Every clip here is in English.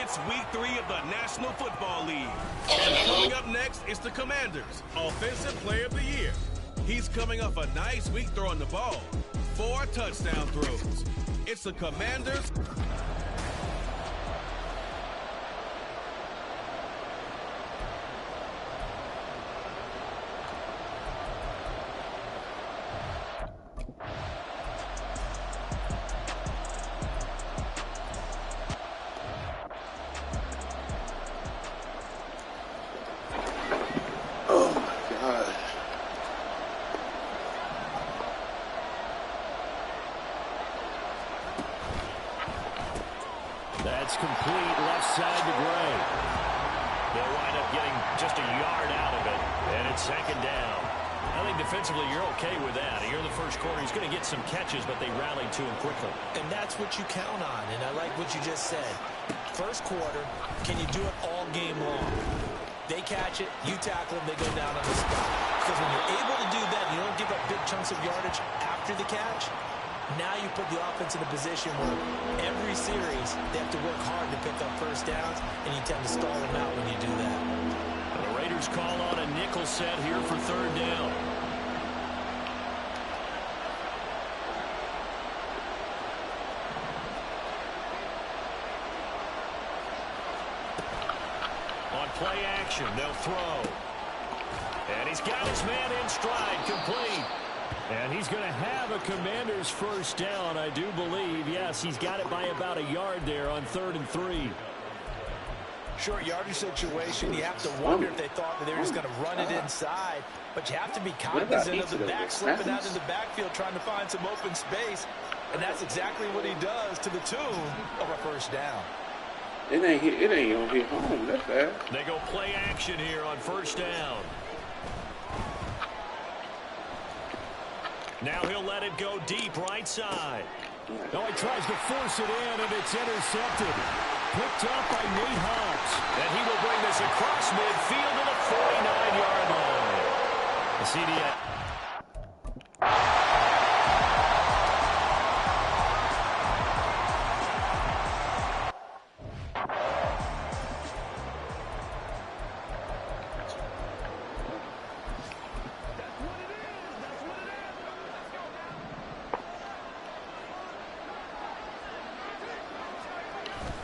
It's week 3 of the National Football League. And coming up next is the Commanders' Offensive Player of the Year. He's coming off a nice week throwing the ball. 4 touchdown throws. It's the Commanders' That's complete left side to Gray. They'll wind up getting just a yard out of it, and it's 2nd down. I think defensively you're okay with that. Here in the first quarter, he's going to get some catches, but they rallied to him quickly. And that's what you count on, and I like what you just said. First quarter, can you do it all game long? They catch it, you tackle them, they go down on the spot. Because when you're able to do that, you don't give up big chunks of yardage after the catch. Now you put the offense in a position where every series they have to work hard to pick up first downs, and you tend to stall them out when you do that. And the Raiders call on a nickel set here for 3rd down. On play action, they'll throw. And he's got his man in stride, complete. And he's going to have a Commanders first down, I do believe. Yes, he's got it by about a yard there on 3rd and 3. Short yardage situation, you have to wonder if they thought that they were just going to run it inside. But you have to be cognizant of the back slipping out in the backfield trying to find some open space. And that's exactly what he does to the tune of a first down. It ain't gonna hit home, that's bad. They go play action here on 1st down. Now he'll let it go deep right side. Now he tries to force it in, and it's intercepted. Picked up by Nate Hobbs. And he will bring this across midfield to the 49-yard line. The CDA.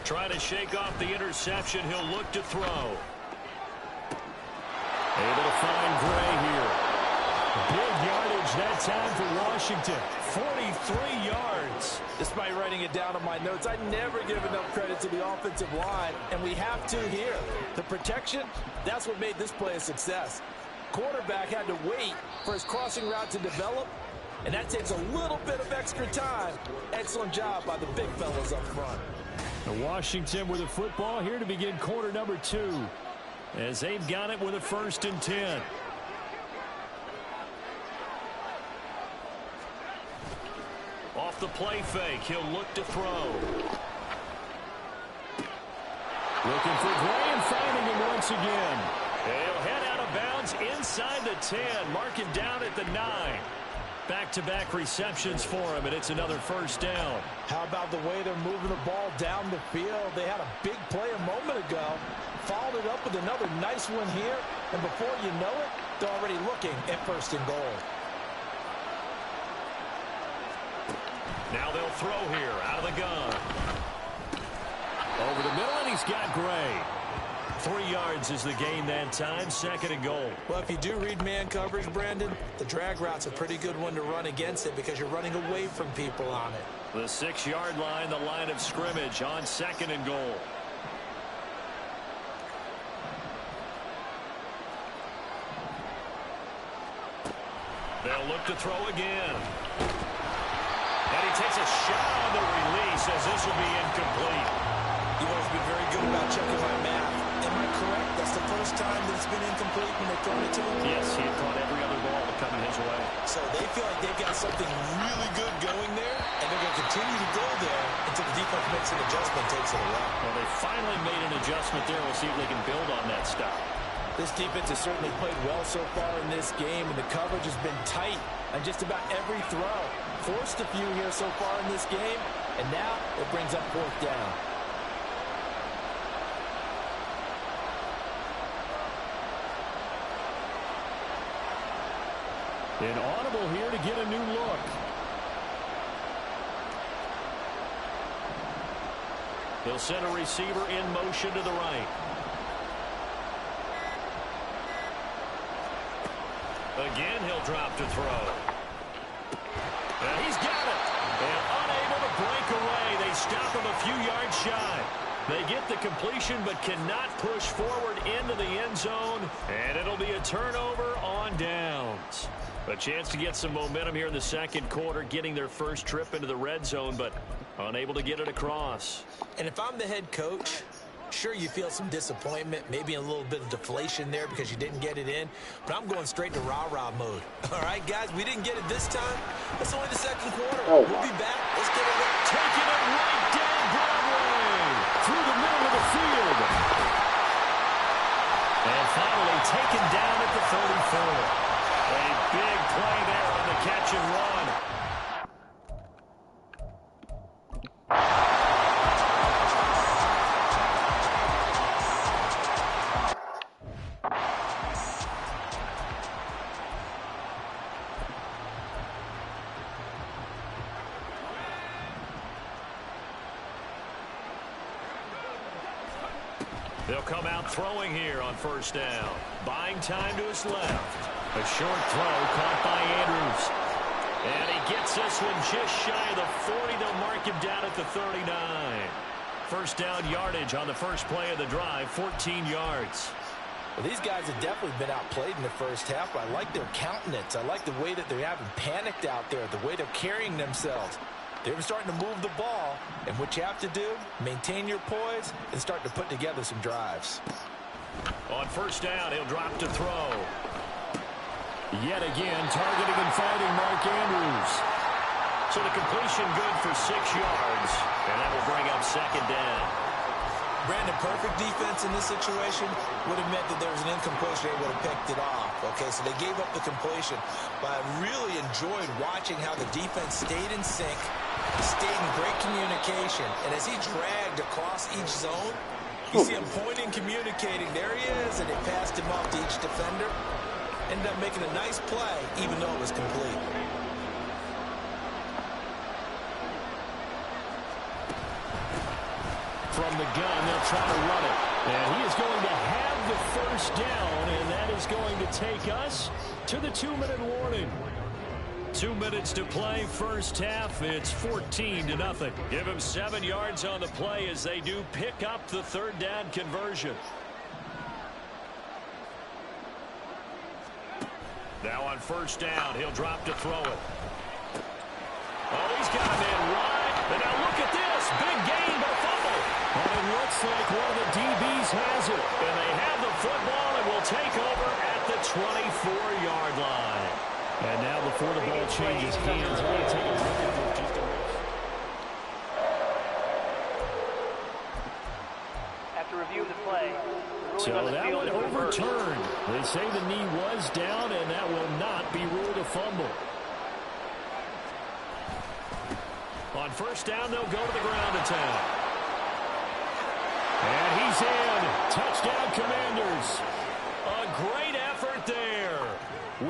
Trying to shake off the interception. He'll look to throw. Able to find Gray here. Big yardage that time for Washington. 43 yards. Despite writing it down on my notes, I never give enough credit to the offensive line, and we have to here. The protection, that's what made this play a success. Quarterback had to wait for his crossing route to develop, and that takes a little bit of extra time. Excellent job by the big fellas up front. Washington with a football here to begin quarter number 2. As they've got it with a 1st and 10. Off the play fake, he'll look to throw. Looking for Gray and finding him once again. He'll head out of bounds inside the 10. Mark him down at the 9. Back-to-back receptions for him, and it's another 1st down. How about the way they're moving the ball down the field? They had a big play a moment ago. Followed it up with another nice one here. And before you know it, they're already looking at 1st and goal. Now they'll throw here out of the gun. Over the middle, and he's got Gray. 3 yards is the gain that time. 2nd and goal. Well, if you do read man coverage, Brandon, the drag route's a pretty good one to run against it because you're running away from people on it. The 6-yard line, the line of scrimmage on 2nd and goal. They'll look to throw again. And he takes a shot on the release as this will be incomplete. You've always been very good about checking my math. Am I correct? That's the first time that it's been incomplete when they've thrown it to him? Yes, he had caught every other ball coming his way. So they feel like they've got something really good going there, and they're going to continue to go there until the defense makes an adjustment, takes it away. Well, they finally made an adjustment there. We'll see if they can build on that stop. This defense has certainly played well so far in this game, and the coverage has been tight on just about every throw. Forced a few here so far in this game, and now it brings up 4th down. An audible here to get a new look. He'll send a receiver in motion to the right. Again, he'll drop to throw. And he's got it. And unable to break away. They stop him a few yards shy. They get the completion but cannot push forward into the end zone. And it'll be a turnover on downs. A chance to get some momentum here in the second quarter, getting their first trip into the red zone, but unable to get it across. And if I'm the head coach, sure, you feel some disappointment, maybe a little bit of deflation there because you didn't get it in, but I'm going straight to rah-rah mode. All right, guys, we didn't get it this time. It's only the second quarter. Oh, we'll be back. Let's get it. Taking it right down Broadway through the middle of the field. And finally taken down at the 34. A big play there on the catch and run. They'll come out throwing here on first down. Buying time to his left. A short throw caught by Andrews. And he gets this one just shy of the 40. They'll mark him down at the 39. First down yardage on the first play of the drive, 14 yards. Well, these guys have definitely been outplayed in the first half. I like their countenance. I like the way that they haven't panicked out there, the way they're carrying themselves. They're starting to move the ball, and what you have to do, maintain your poise and start to put together some drives. On first down, he'll drop to throw. Yet again, targeting and finding Mark Andrews. So the completion good for 6 yards, and that will bring up second down. Brandon, perfect defense in this situation would have meant that there was an incompletion. They would have picked it off. Okay, so they gave up the completion. But I really enjoyed watching how the defense stayed in sync, stayed in great communication. And as he dragged across each zone, you see him pointing, communicating. There he is, and they passed him off to each defender. Ended up making a nice play, even though it was complete. From the gun, they'll try to run it. And he is going to have the first down, and that is going to take us to the 2-minute warning. 2 minutes to play first half. It's 14-0. Give him 7 yards on the play as they do pick up the third down conversion. Now on first down, he'll drop to throw it. Oh, he's got a man wide. And now look at this. Big gain, but fumble. And it looks like one of the DBs has it. And they have the football and will take over at the 24-yard line. And now before the ball changes hands, we're going to take a look at this. After review of the play, so that one overturned. They say the knee was down, and that will not be ruled a fumble. On first down, they'll go to the ground attack. And he's in. Touchdown, Commanders. A great effort there.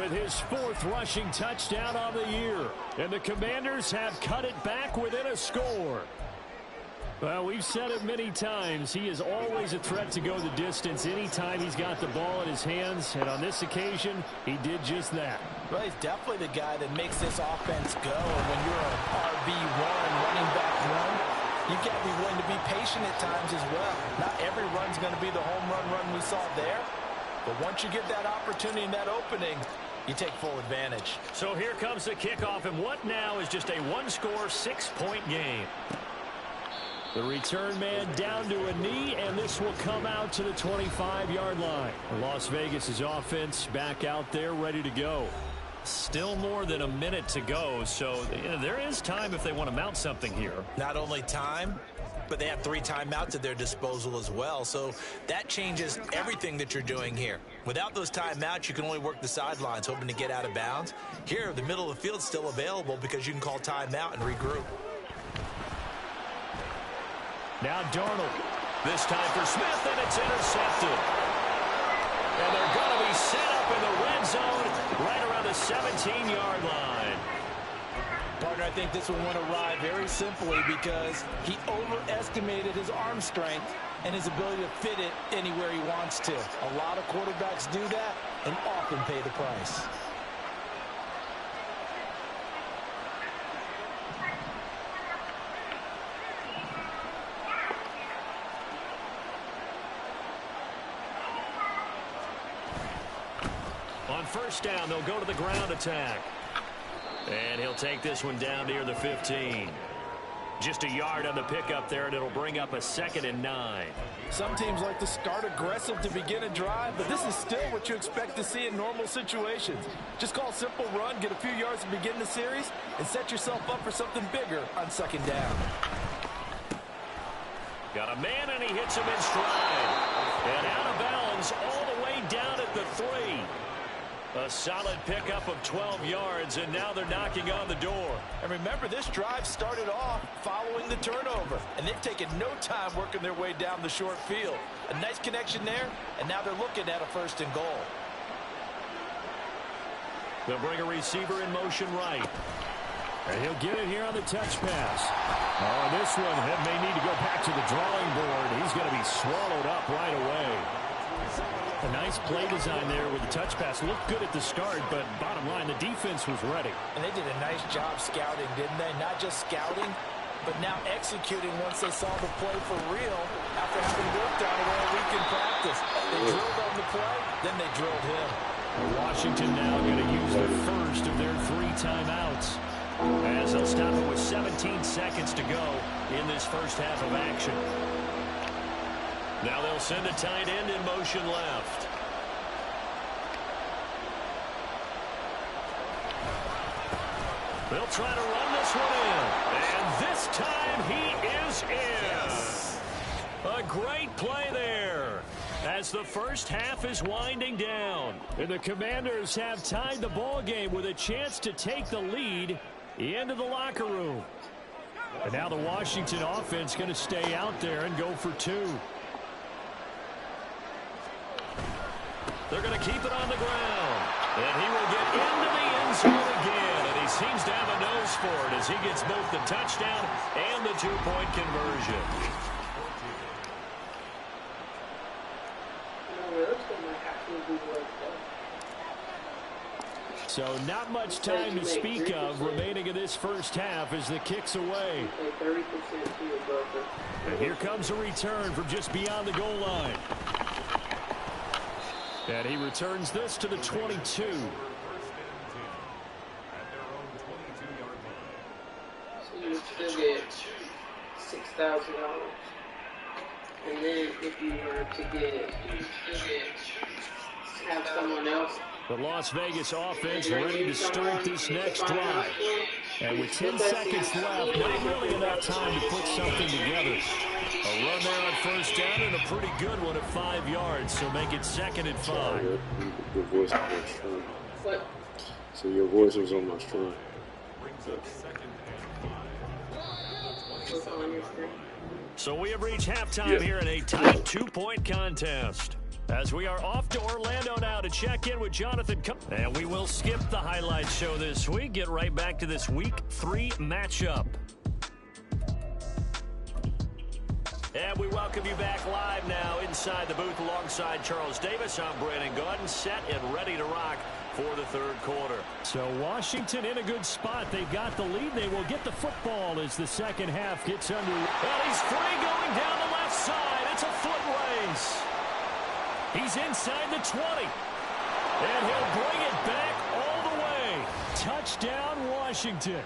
With his 4th rushing touchdown of the year. And the Commanders have cut it back within a score. Well, we've said it many times. He is always a threat to go the distance anytime he's got the ball in his hands. And on this occasion, he did just that. Well, he's definitely the guy that makes this offense go. And when you're an RB1, running back run, you've got to be willing to be patient at times as well. Not every run's going to be the home run we saw there. But once you get that opportunity and that opening, you take full advantage. So here comes the kickoff, and what now is just a one-score, 6-point game. The return man down to a knee, and this will come out to the 25-yard line. Las Vegas' offense back out there ready to go. Still more than a minute to go, so there is time if they want to mount something here. Not only time, but they have 3 timeouts at their disposal as well. So that changes everything that you're doing here. Without those timeouts, you can only work the sidelines, hoping to get out of bounds. Here, the middle of the field's still available because you can call timeout and regroup. Now Darnold. This time for Smith, and it's intercepted. And they're going to be set up in the red zone right around the 17-yard line. Partner, I think this one went awry very simply because he overestimated his arm strength and his ability to fit it anywhere he wants to. A lot of quarterbacks do that and often pay the price. On first down, they'll go to the ground attack. And he'll take this one down near the 15. Just a yard on the pickup there, and it'll bring up a 2nd and 9. Some teams like to start aggressive to begin a drive, but this is still what you expect to see in normal situations. Just call a simple run, get a few yards to begin the series, and set yourself up for something bigger on 2nd down. Got a man, and he hits him in stride. And out of bounds all the way down at the 3. A solid pickup of 12 yards, and now they're knocking on the door. And remember, this drive started off following the turnover, and they've taken no time working their way down the short field. A nice connection there, and now they're looking at a 1st and goal. They'll bring a receiver in motion right. And he'll get it here on the touch pass. Oh, this one may need to go back to the drawing board. He's going to be swallowed up right away. A nice play design there with the touch pass. Looked good at the start, but bottom line, the defense was ready. And they did a nice job scouting, didn't they? Not just scouting, but now executing once they saw the play for real after having worked on it all week in practice. They drilled on the play, then they drilled him. Washington now going to use the first of their 3 timeouts. As they'll stop it with 17 seconds to go in this first half of action. Now they'll send a tight end in motion left. They'll try to run this one in. And this time he is in. A great play there as the first half is winding down. And the Commanders have tied the ball game with a chance to take the lead into the locker room. And now the Washington offense going to stay out there and go for 2. They're going to keep it on the ground. And he will get into the end zone again. And he seems to have a nose for it as he gets both the touchdown and the 2-point conversion. So not much time to speak of remaining in this first half as the kick's away. And here comes a return from just beyond the goal line. And he returns this to the 22. So you still get $6,000. And then if you were to get, have someone else. The Las Vegas offense ready to start this next drive. And with 10 seconds left, not really enough time to put something together. A run there on first down and a pretty good one at 5 yards, so make it 2nd and 5. Your voice was on my strong. What? So your voice was on my strong. So we have reached halftime here in a tight 2-point contest. As we are off to Orlando now to check in with Jonathan. And we will skip the highlights show this week. Get right back to this Week 3 matchup. And we welcome you back live now inside the booth alongside Charles Davis. I'm Brandon Gaudin, set and ready to rock for the 3rd quarter. So Washington in a good spot. They've got the lead. They will get the football as the 2nd half gets under. Well, he's free going down the left side. It's a foot race. He's inside the 20. And he'll bring it back all the way. Touchdown, Washington.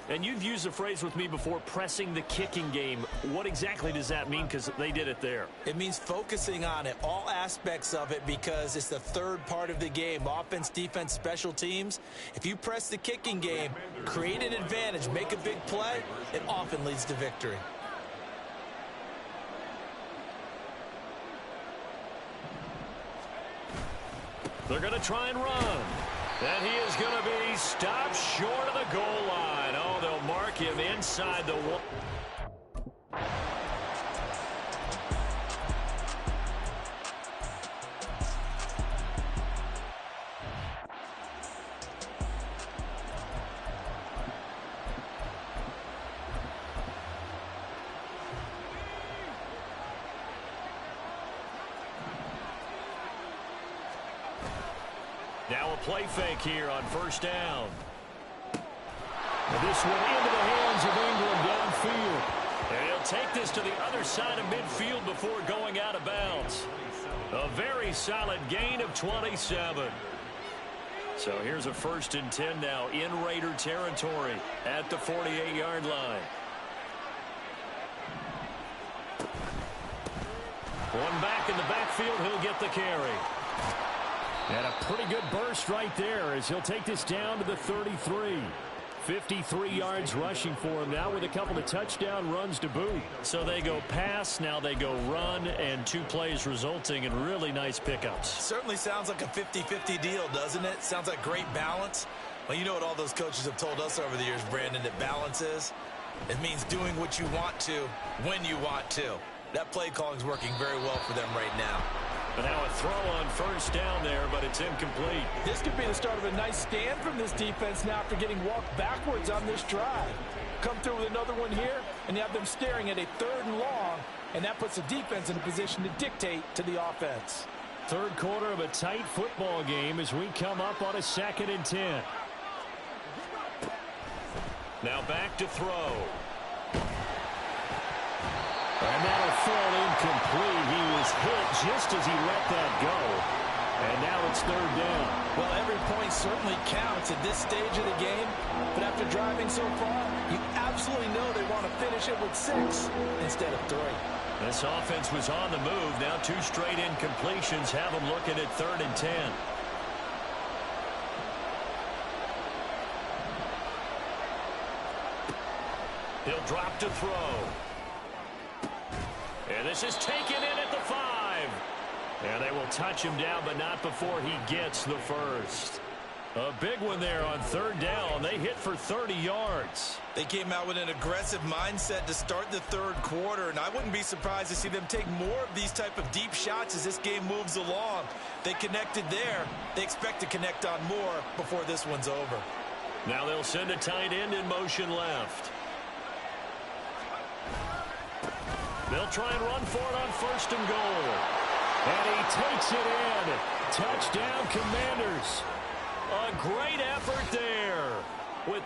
And you've used the phrase with me before, pressing the kicking game. What exactly does that mean? Because they did it there. It means focusing on it, all aspects of it, because it's the 3rd part of the game. Offense, defense, special teams. If you press the kicking game, create an advantage, make a big play, it often leads to victory. They're going to try and run. And he is going to be stopped short of the goal line. Oh, they'll mark him inside the wall. Now a play fake here on first down. And this one into the hands of Ingram downfield. And he'll take this to the other side of midfield before going out of bounds. A very solid gain of 27. So here's a 1st and 10 now in Raider territory at the 48-yard line. One back in the backfield, he'll get the carry. And a pretty good burst right there as he'll take this down to the 33. 53 yards rushing for him now with a couple of touchdown runs to boot. So they go pass, now they go run, and 2 plays resulting in really nice pickups. Certainly sounds like a 50-50 deal, doesn't it? Sounds like great balance. Well, you know what all those coaches have told us over the years, Brandon, that balance is? It means doing what you want to when you want to. That play calling is working very well for them right now. But now a throw on first down there, but it's incomplete. This could be the start of a nice stand from this defense now after getting walked backwards on this drive. Come through with another one here, and you have them staring at a 3rd and long, and that puts the defense in a position to dictate to the offense. Third quarter of a tight football game as we come up on a 2nd and 10. Now back to throw. And that'll fall incomplete. He was hit just as he let that go. And now it's 3rd down. Well, every point certainly counts at this stage of the game. But after driving so far, you absolutely know they want to finish it with 6 instead of 3. This offense was on the move. Now 2 straight incompletions have them looking at 3rd and 10. He'll drop to throw. And this is taken in at the 5. And they will touch him down, but not before he gets the first. A big one there on 3rd down. They hit for 30 yards. They came out with an aggressive mindset to start the 3rd quarter, and I wouldn't be surprised to see them take more of these type of deep shots as this game moves along. They connected there. They expect to connect on more before this one's over. Now they'll send a tight end in motion left. They'll try and run for it on 1st and goal. And he takes it in. Touchdown, Commanders. A great effort there. With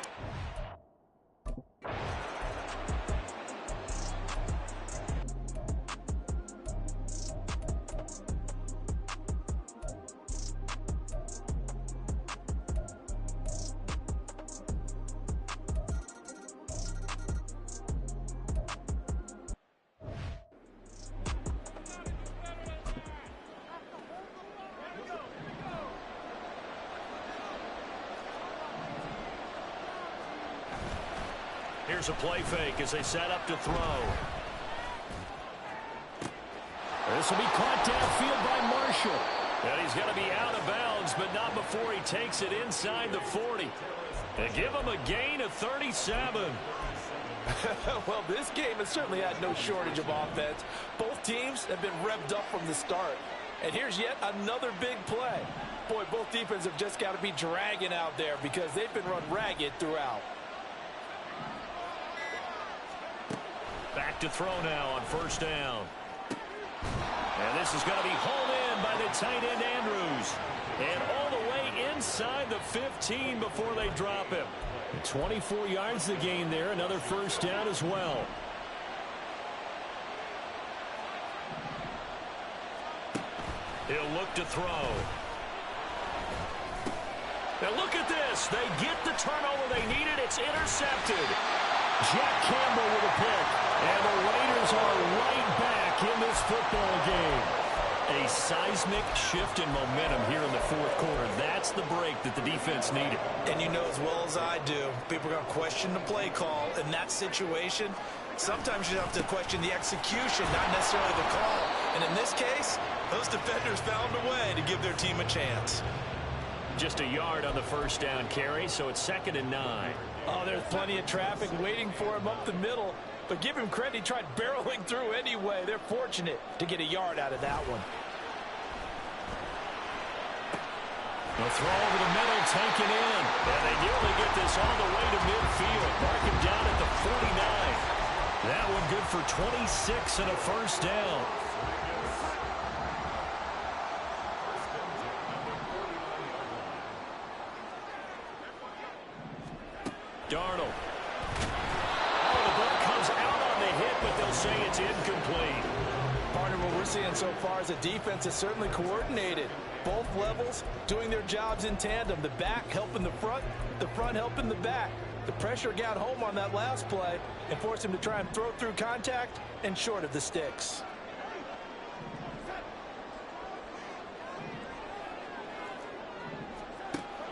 here's a play fake as they set up to throw. This will be caught downfield by Marshall. And he's going to be out of bounds, but not before he takes it inside the 40. And give him a gain of 37. Well, this game has certainly had no shortage of offense. Both teams have been revved up from the start. And here's yet another big play. Boy, both defenses have just got to be dragging out there because they've been run ragged throughout. Back to throw now on 1st down. And this is going to be hauled in by the tight end Andrews. And all the way inside the 15 before they drop him. 24 yards the gain there. Another 1st down as well. He'll look to throw. Now look at this. They get the turnover they needed. It's intercepted. Jack Campbell with a pick. And the Raiders are right back in this football game. A seismic shift in momentum here in the 4th quarter. That's the break that the defense needed. And you know as well as I do, people are going to question the play call in that situation. Sometimes you have to question the execution, not necessarily the call. And in this case, those defenders found a way to give their team a chance. Just a yard on the 1st down carry, so it's 2nd and 9. Oh, there's plenty of traffic waiting for him up the middle. But give him credit, he tried barreling through anyway. They're fortunate to get a yard out of that one. The throw over the middle, taken in. And they nearly get this all the way to midfield. Mark him down at the 49. That one good for 26 and a 1st down. Darnold. Oh, the ball comes out on the hit, but they'll say it's incomplete. Partner, what we're seeing so far is a defense is certainly coordinated. Both levels doing their jobs in tandem. The back helping the front helping the back. The pressure got home on that last play and forced him to try and throw through contact and short of the sticks.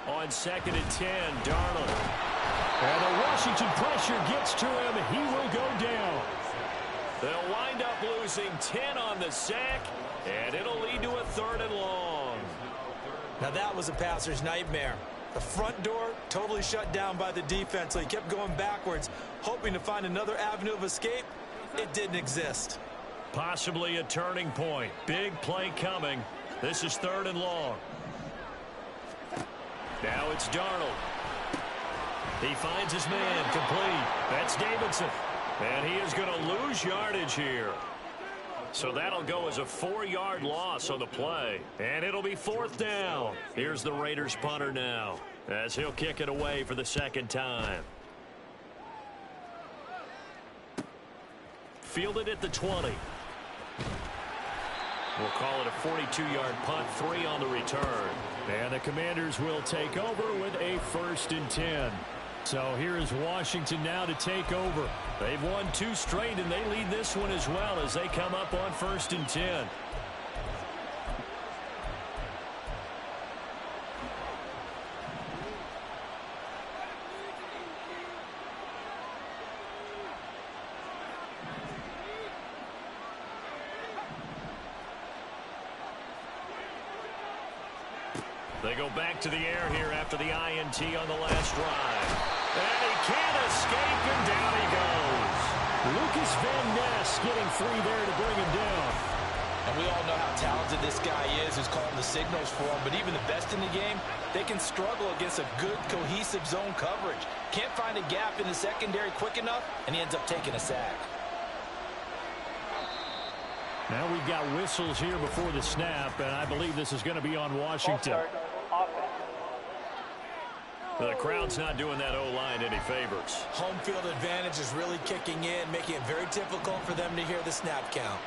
On 2nd and 10, Darnold. And the Washington pressure gets to him. He will go down. They'll wind up losing 10 on the sack, and it'll lead to a 3rd and long. Now that was a passer's nightmare. The front door totally shut down by the defense, so he kept going backwards, hoping to find another avenue of escape. It didn't exist. Possibly a turning point. Big play coming. This is 3rd and long. Now it's Darnold. He finds his man complete. That's Davidson. And he is going to lose yardage here. So that'll go as a 4-yard loss on the play. And it'll be 4th down. Here's the Raiders punter now, as he'll kick it away for the 2nd time. Fielded at the 20. We'll call it a 42-yard punt, 3 on the return. And the Commanders will take over with a 1st and 10. So here is Washington now to take over. They've won 2 straight, and they lead this one as well as they come up on 1st and 10. They go back to the air here after the INT on the last drive. And he can't escape, and down he goes. Lucas Van Ness getting free there to bring him down. And we all know how talented this guy is who's calling the signals for him, but even the best in the game, they can struggle against a good, cohesive zone coverage. Can't find a gap in the secondary quick enough, and he ends up taking a sack. Now we've got whistles here before the snap, and I believe this is going to be on Washington. The crowd's not doing that O-line any favors. Home field advantage is really kicking in, making it very difficult for them to hear the snap count.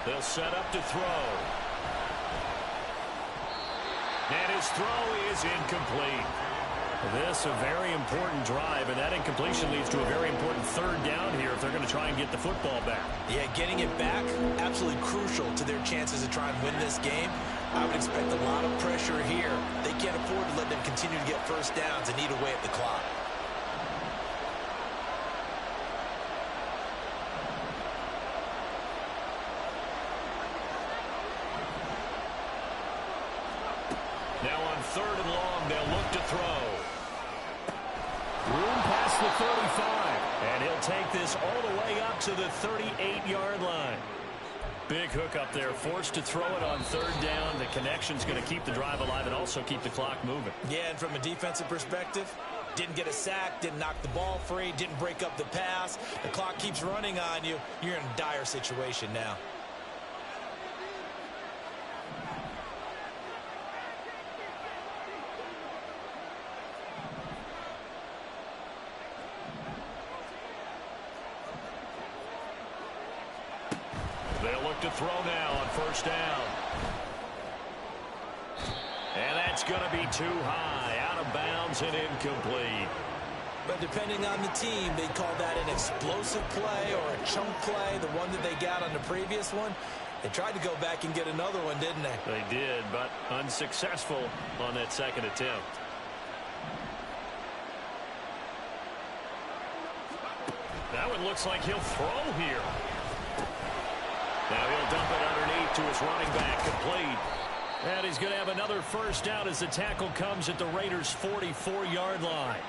They'll set up to throw. And his throw is incomplete. This a very important drive, and that incompletion leads to a very important 3rd down here if they're going to try and get the football back. Yeah, getting it back, absolutely crucial to their chances to try and win this game. I would expect a lot of pressure here. They can't afford to let them continue to get 1st downs and eat away at the clock. Now on 3rd and long, they'll look to throw. Room past the 35. And he'll take this all the way up to the 38-yard line. Big hook up there, forced to throw it on 3rd down. The connection's going to keep the drive alive and also keep the clock moving. Yeah, and from a defensive perspective, didn't get a sack, didn't knock the ball free, didn't break up the pass. The clock keeps running on you. You're in a dire situation now. They'll look to throw now on 1st down. And that's going to be too high, out of bounds and incomplete. But depending on the team, they call that an explosive play or a chunk play, the one that they got on the previous one. They tried to go back and get another one, didn't they? They did, but unsuccessful on that 2nd attempt. That one looks like he'll throw here. Now he'll dump it underneath to his running back, complete. And he's going to have another 1st down as the tackle comes at the Raiders' 44-yard line.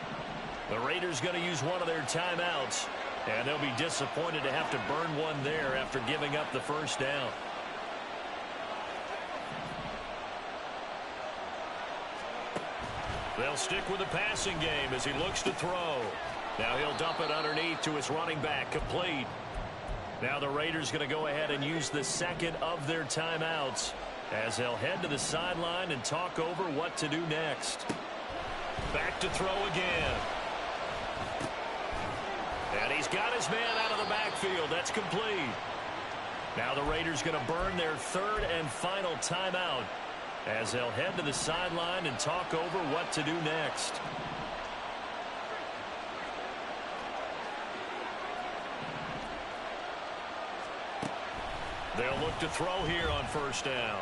The Raiders going to use one of their timeouts, and they'll be disappointed to have to burn one there after giving up the 1st down. They'll stick with the passing game as he looks to throw. Now he'll dump it underneath to his running back, complete. Now the Raiders going to go ahead and use the 2nd of their timeouts as they'll head to the sideline and talk over what to do next. Back to throw again. And he's got his man out of the backfield. That's complete. Now the Raiders going to burn their third and final timeout as they'll head to the sideline and talk over what to do next. They'll look to throw here on first down.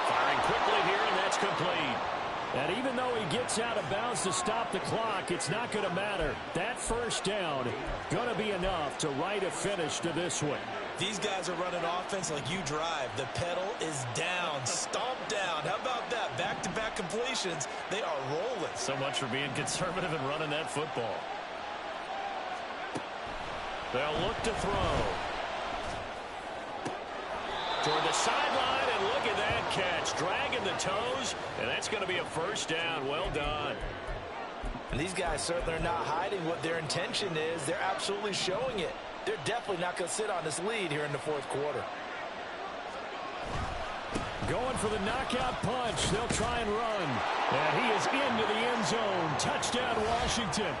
Firing quickly here, and that's complete. And even though he gets out of bounds to stop the clock, it's not going to matter. That first down going to be enough to write a finish to this one. These guys are running offense like you drive. The pedal is down, stomp down. How about that? Back-to-back completions. They are rolling. So much for being conservative and running that football. They'll look to throw. Toward the sideline, and look at that catch. Dragging the toes, and that's going to be a first down. Well done. And these guys certainly are not hiding what their intention is. They're absolutely showing it. They're definitely not going to sit on this lead here in the fourth quarter. Going for the knockout punch. They'll try and run. And he is into the end zone. Touchdown, Washington.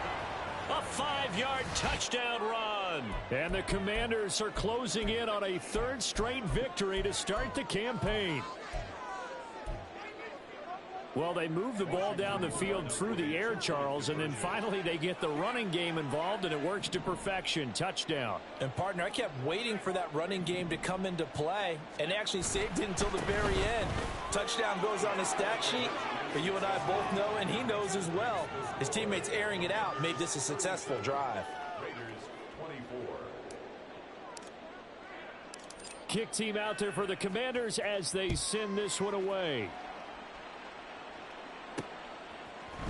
A 5-yard touchdown run. And the Commanders are closing in on a third straight victory to start the campaign. Well, they move the ball down the field through the air, Charles, and then finally they get the running game involved, and it works to perfection. Touchdown. And, partner, I kept waiting for that running game to come into play, and actually saved it until the very end. Touchdown goes on his stat sheet, but you and I both know, and he knows as well, his teammates airing it out made this a successful drive. Kick team out there for the Commanders as they send this one away.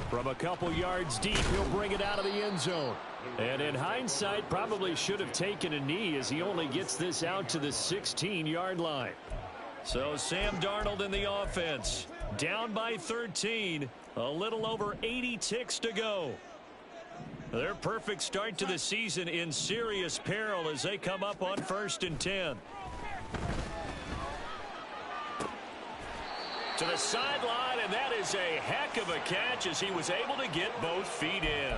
From a couple yards deep, he'll bring it out of the end zone. And in hindsight, probably should have taken a knee as he only gets this out to the 16-yard line. So Sam Darnold in the offense. Down by 13. A little over 80 ticks to go. Their perfect start to the season in serious peril as they come up on 1st and 10. To the sideline, and that is a heck of a catch as he was able to get both feet in.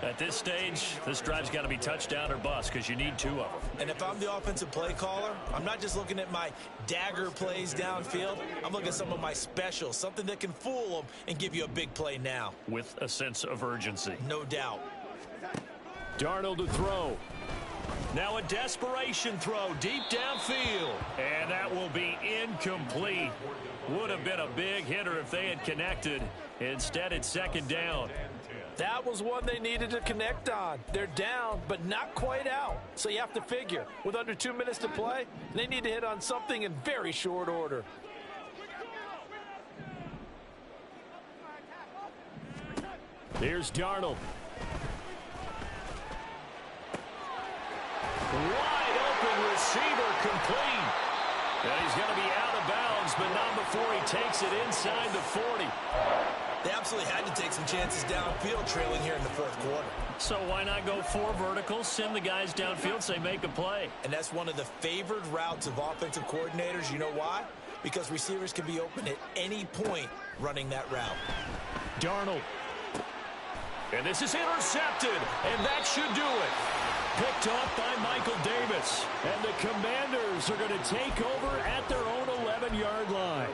At this stage, this drive's got to be touchdown or bust because you need 2 of them. And if I'm the offensive play caller, I'm not just looking at my dagger plays downfield. I'm looking at some of my specials, something that can fool them and give you a big play now. With a sense of urgency. No doubt. Darnold to throw. Now a desperation throw deep downfield. And that will be incomplete. Would have been a big hitter if they had connected. Instead, it's 2nd down. That was one they needed to connect on. They're down, but not quite out. So you have to figure, with under 2 minutes to play, they need to hit on something in very short order. Here's Darnold. Wide open receiver complete. And he's going to be out of bounds, but not before he takes it inside the 40. They absolutely had to take some chances downfield trailing here in the fourth quarter. So why not go 4 verticals, send the guys downfield, say make a play. And that's one of the favored routes of offensive coordinators. You know why? Because receivers can be open at any point running that route. Darnold. And this is intercepted, and that should do it. Picked off by Michael Davis. And the Commanders are going to take over at their own 11-yard line.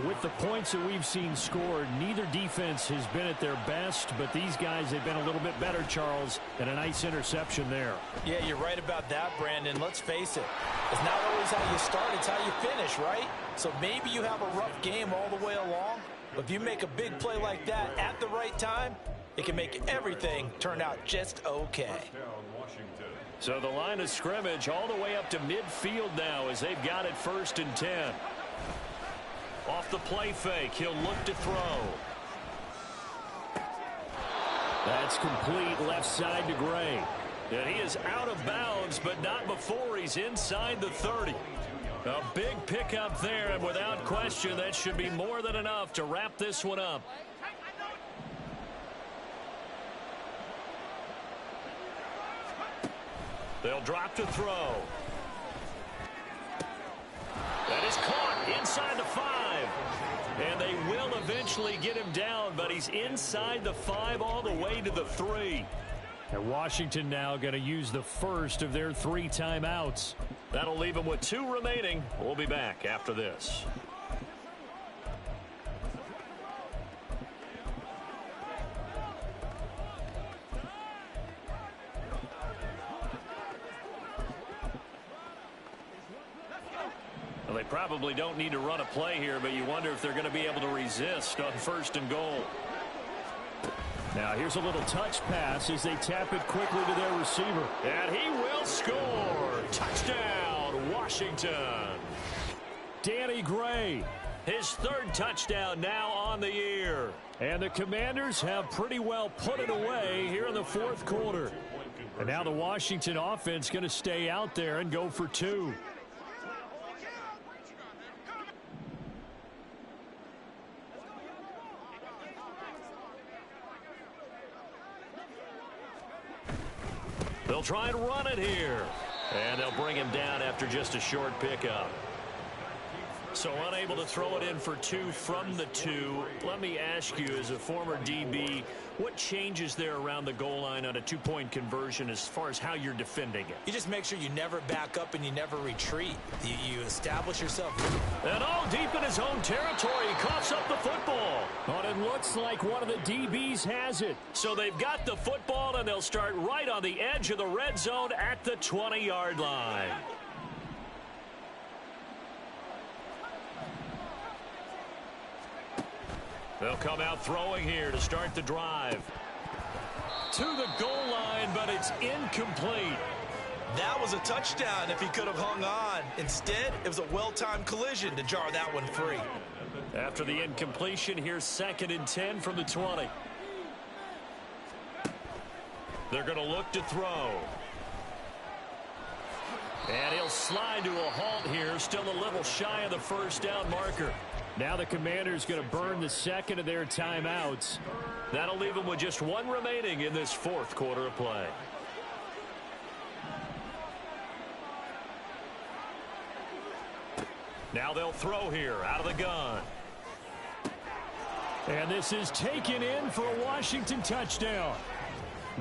With the points that we've seen scored, neither defense has been at their best, but these guys have been a little bit better, Charles, and a nice interception there. Yeah, you're right about that, Brandon. Let's face it. It's not always how you start, it's how you finish, right? So maybe you have a rough game all the way along, but if you make a big play like that at the right time, it can make everything turn out just okay. So the line of scrimmage all the way up to midfield now as they've got it 1st and 10. Off the play fake, he'll look to throw. That's complete left side to Gray. And he is out of bounds, but not before he's inside the 30. A big pickup there, and without question, that should be more than enough to wrap this one up. They'll drop to throw. That is 5. And they will eventually get him down, but he's inside the 5 all the way to the 3. And Washington now going to use the first of their 3 timeouts. That'll leave them with 2 remaining. We'll be back after this. Well, they probably don't need to run a play here, but you wonder if they're going to be able to resist on 1st and goal. Now here's a little touch pass as they tap it quickly to their receiver. And he will score. Touchdown, Washington. Danny Gray, his 3rd touchdown now on the year. And the Commanders have pretty well put it away here in the 4th quarter. And now the Washington offense going to stay out there and go for 2. They'll try and run it here. And they'll bring him down after just a short pickup. So unable to throw it in for 2 from the 2. Let me ask you, as a former DB, what changes there around the goal line on a 2-point conversion as far as how you're defending it? You just make sure you never back up and you never retreat. You establish yourself. And all deep in his own territory, he coughs up the football. But it looks like one of the DBs has it. So they've got the football, and they'll start right on the edge of the red zone at the 20-yard line. They'll come out throwing here to start the drive. To the goal line, but it's incomplete. That was a touchdown if he could have hung on. Instead, it was a well-timed collision to jar that one free. After the incompletion, here's 2nd and 10 from the 20. They're going to look to throw. And he'll slide to a halt here, still a little shy of the 1st down marker. Now the Commanders going to burn the 2nd of their timeouts. That'll leave them with just 1 remaining in this 4th quarter of play. Now they'll throw here out of the gun. And this is taken in for a Washington touchdown.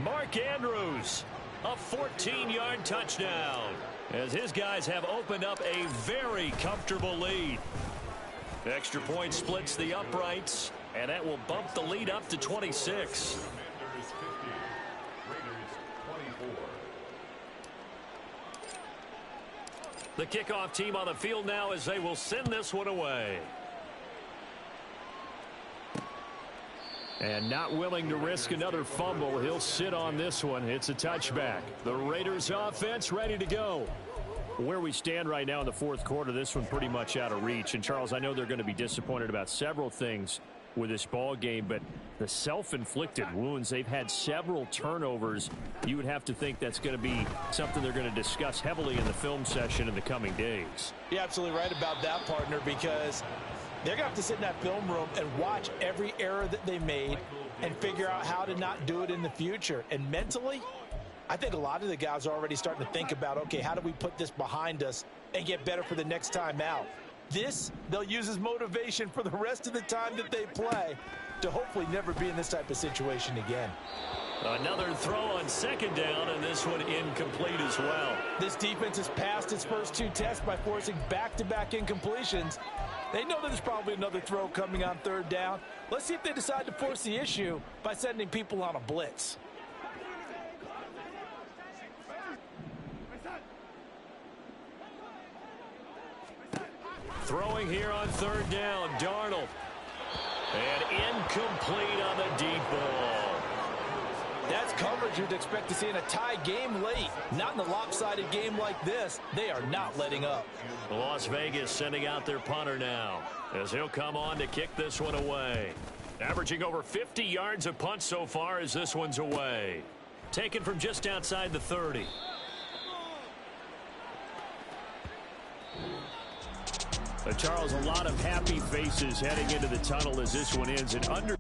Mark Andrews, a 14-yard touchdown, as his guys have opened up a very comfortable lead. Extra point splits the uprights, and that will bump the lead up to 26. The kickoff team on the field now as they will send this one away. And not willing to risk another fumble, he'll sit on this one. It's a touchback. The Raiders offense ready to go. Where we stand right now in the 4th quarter, this one pretty much out of reach. And, Charles, I know they're going to be disappointed about several things with this ball game, but the self-inflicted wounds, they've had several turnovers. You would have to think that's going to be something they're going to discuss heavily in the film session in the coming days. You're absolutely right about that, partner, because they're going to have to sit in that film room and watch every error that they made and figure out how to not do it in the future. And mentally, I think a lot of the guys are already starting to think about, okay, how do we put this behind us and get better for the next time out? This, they'll use as motivation for the rest of the time that they play to hopefully never be in this type of situation again. Another throw on 2nd down, and this one incomplete as well. This defense has passed its first 2 tests by forcing back-to-back incompletions. They know that there's probably another throw coming on 3rd down. Let's see if they decide to force the issue by sending people on a blitz. Throwing here on 3rd down, Darnold. And incomplete on the deep ball. That's coverage you'd expect to see in a tie game late. Not in a lopsided game like this. They are not letting up. Las Vegas sending out their punter now, as he'll come on to kick this one away. Averaging over 50 yards a punt so far as this one's away. Taken from just outside the 30. Charles, a lot of happy faces heading into the tunnel as this one ends. And under